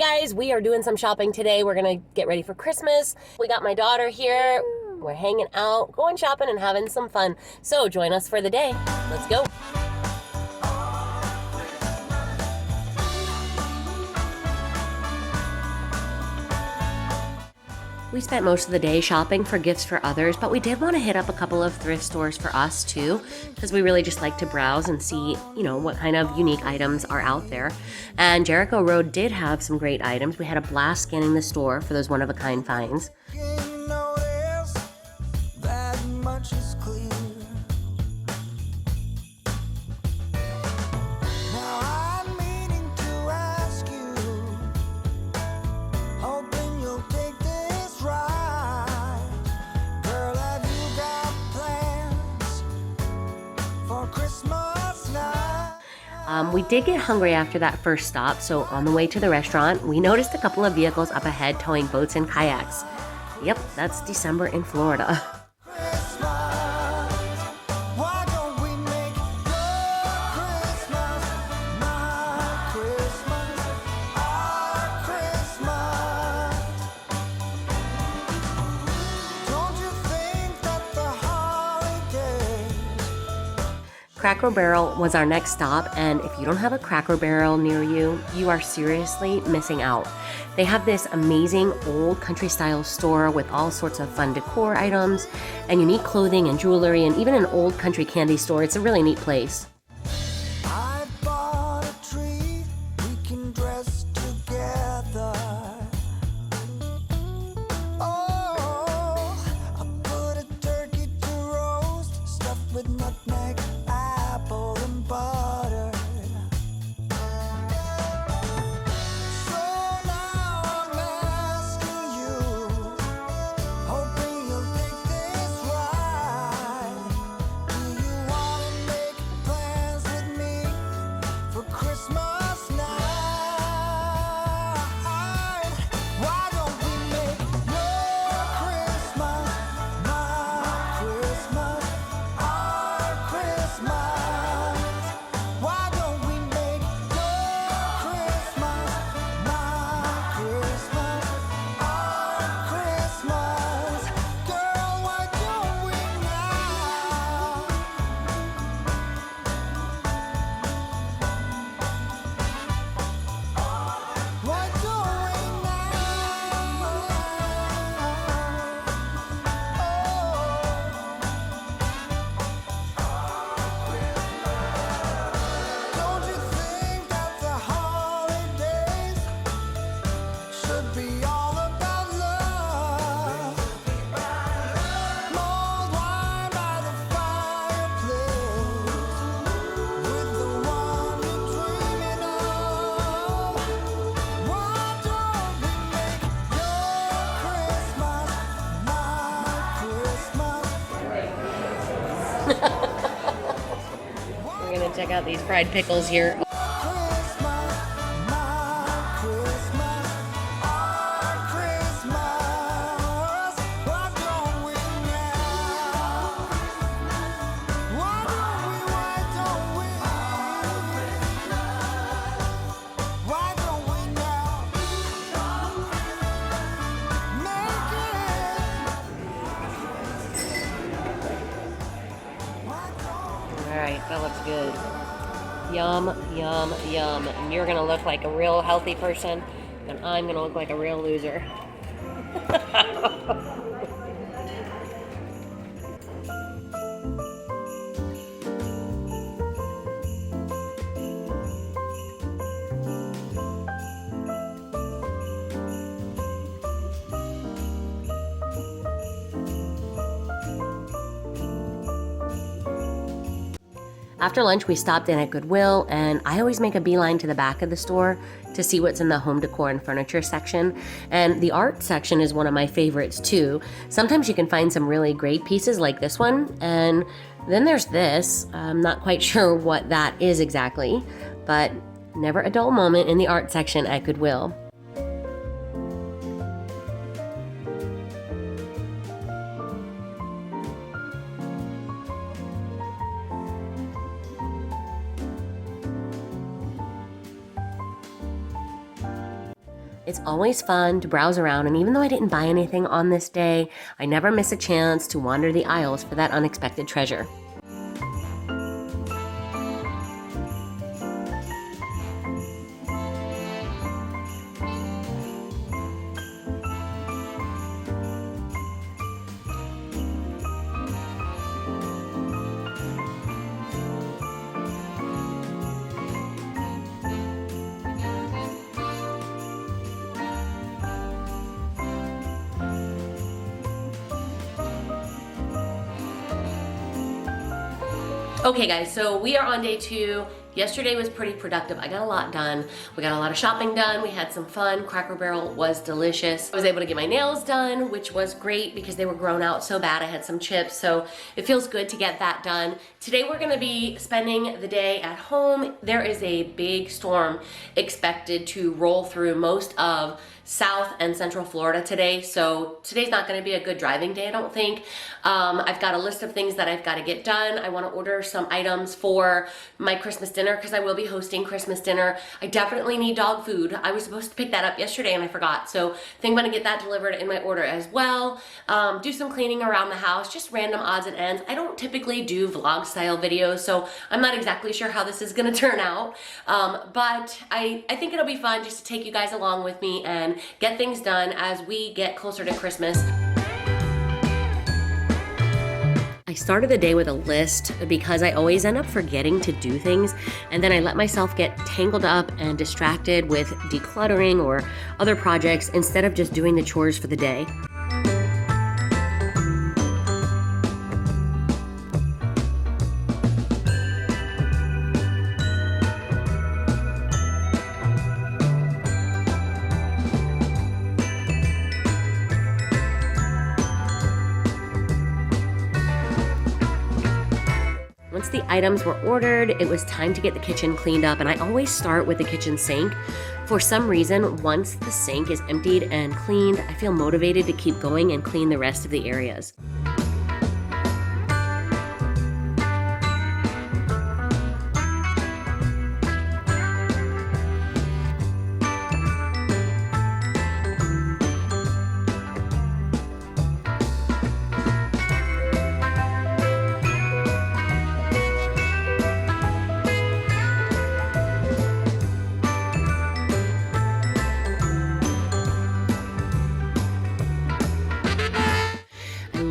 guys, we are doing some shopping today. We're gonna get ready for Christmas. We got my daughter here. We're hanging out, going shopping and having some fun. So join us for the day. Let's go. We spent most of the day shopping for gifts for others, but we did want to hit up a couple of thrift stores for us too, because we really just like to browse and see, what kind of unique items are out there. And Jericho Road did have some great items. We had a blast scanning the store for those one-of-a-kind finds. We did get hungry after that first stop, so on the way to the restaurant, we noticed a couple of vehicles up ahead towing boats and kayaks. Yep, that's December in Florida. Cracker Barrel was our next stop, and if you don't have a Cracker Barrel near you, you are seriously missing out. They have this amazing old country-style store with all sorts of fun decor items and unique clothing and jewelry and even an old country candy store. It's a really neat place. We're gonna check out these fried pickles here. Alright, that looks good. Yum, yum, yum. And you're gonna look like a real healthy person, and I'm gonna look like a real loser. After lunch, we stopped in at Goodwill, and I always make a beeline to the back of the store to see what's in the home decor and furniture section. And the art section is one of my favorites too. Sometimes you can find some really great pieces like this one, and then there's this. I'm not quite sure what that is exactly, but never a dull moment in the art section at Goodwill. It's always fun to browse around, and even though I didn't buy anything on this day, I never miss a chance to wander the aisles for that unexpected treasure. Okay guys, so we are on day 2. Yesterday was pretty productive. I got a lot done. We got a lot of shopping done. We had some fun. Cracker Barrel was delicious. I was able to get my nails done, which was great because they were grown out so bad. I had some chips, so it feels good to get that done. Today we're gonna be spending the day at home. There is a big storm expected to roll through most of South and Central Florida today, so today's not going to be a good driving day, I don't think. I've got a list of things that I've got to get done. I want to order some items for my Christmas dinner because I will be hosting Christmas dinner. I definitely need dog food. I was supposed to pick that up yesterday and I forgot, so I think I'm going to get that delivered in my order as well. Do some cleaning around the house, just random odds and ends. I don't typically do vlog style videos, so I'm not exactly sure how this is going to turn out, but I think it'll be fun just to take you guys along with me and get things done as we get closer to Christmas. I started the day with a list because I always end up forgetting to do things, and then I let myself get tangled up and distracted with decluttering or other projects instead of just doing the chores for the day. Once the items were ordered, it was time to get the kitchen cleaned up, and I always start with the kitchen sink. For some reason, once the sink is emptied and cleaned, I feel motivated to keep going and clean the rest of the areas.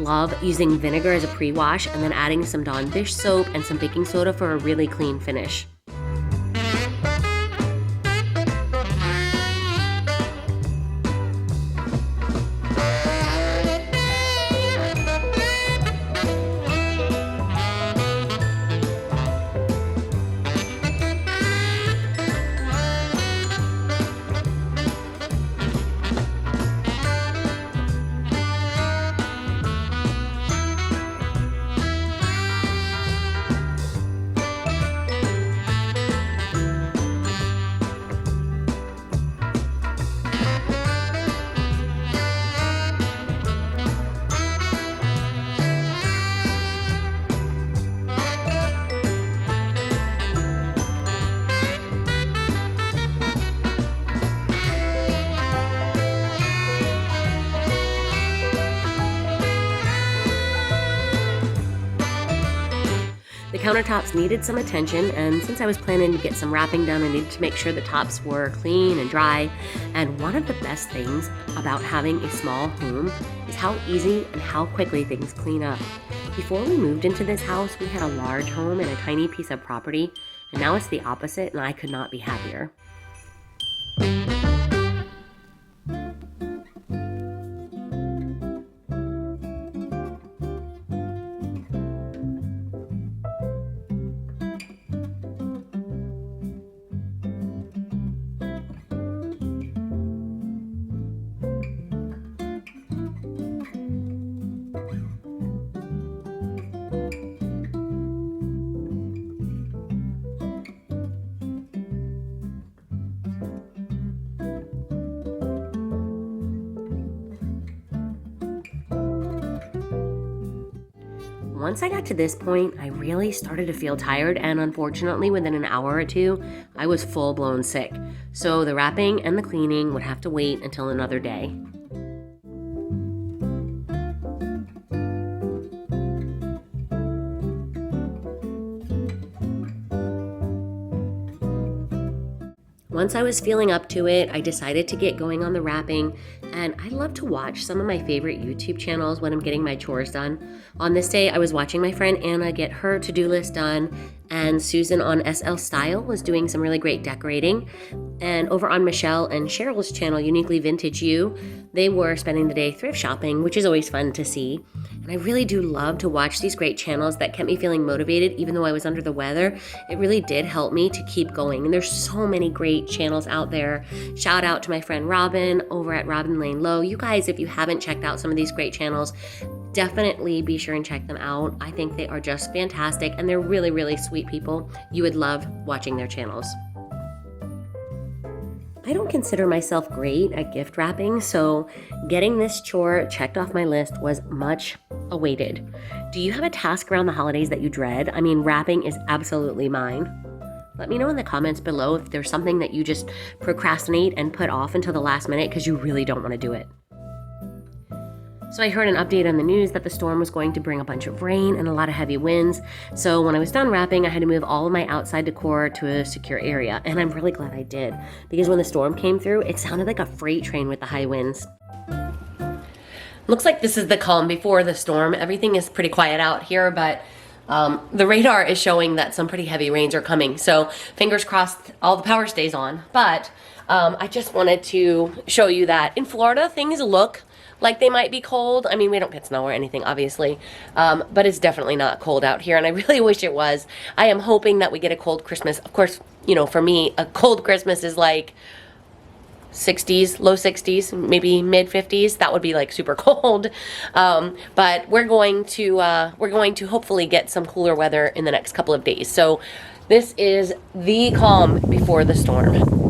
Love using vinegar as a pre-wash and then adding some Dawn dish soap and some baking soda for a really clean finish. The countertops needed some attention, and since I was planning to get some wrapping done, I needed to make sure the tops were clean and dry. And one of the best things about having a small home is how easy and how quickly things clean up. Before we moved into this house, we had a large home and a tiny piece of property, and now it's the opposite, and I could not be happier. Once I got to this point, I really started to feel tired, and unfortunately, within an hour or two, I was full-blown sick. So the wrapping and the cleaning would have to wait until another day. Once I was feeling up to it, I decided to get going on the wrapping, and I love to watch some of my favorite YouTube channels when I'm getting my chores done. On this day, I was watching my friend Anna get her to-do list done, and Susan on SL Style was doing some really great decorating. And over on Michelle and Cheryl's channel, Uniquely Vintage You, they were spending the day thrift shopping, which is always fun to see. And I really do love to watch these great channels that kept me feeling motivated even though I was under the weather. It really did help me to keep going. And there's so many great channels out there. Shout out to my friend Robin over at Robin Lane Low. You guys, if you haven't checked out some of these great channels, definitely be sure and check them out. I think they are just fantastic, and they're really, really sweet people. You would love watching their channels. I don't consider myself great at gift wrapping, so getting this chore checked off my list was much awaited. Do you have a task around the holidays that you dread? I mean, wrapping is absolutely mine. Let me know in the comments below if there's something that you just procrastinate and put off until the last minute because you really don't want to do it. So I heard an update on the news that the storm was going to bring a bunch of rain and a lot of heavy winds. So when I was done wrapping, I had to move all of my outside decor to a secure area. And I'm really glad I did, because when the storm came through, it sounded like a freight train with the high winds. Looks like this is the calm before the storm. Everything is pretty quiet out here, but the radar is showing that some pretty heavy rains are coming. So fingers crossed all the power stays on. But I just wanted to show you that in Florida, things look like they might be cold. I mean, we don't get snow or anything, obviously, but it's definitely not cold out here, and I really wish it was. I am hoping that we get a cold Christmas. Of course, you know, for me, a cold Christmas is like 60s, low 60s, maybe mid 50s. That would be like super cold. But we're going to hopefully get some cooler weather in the next couple of days. So this is the calm before the storm.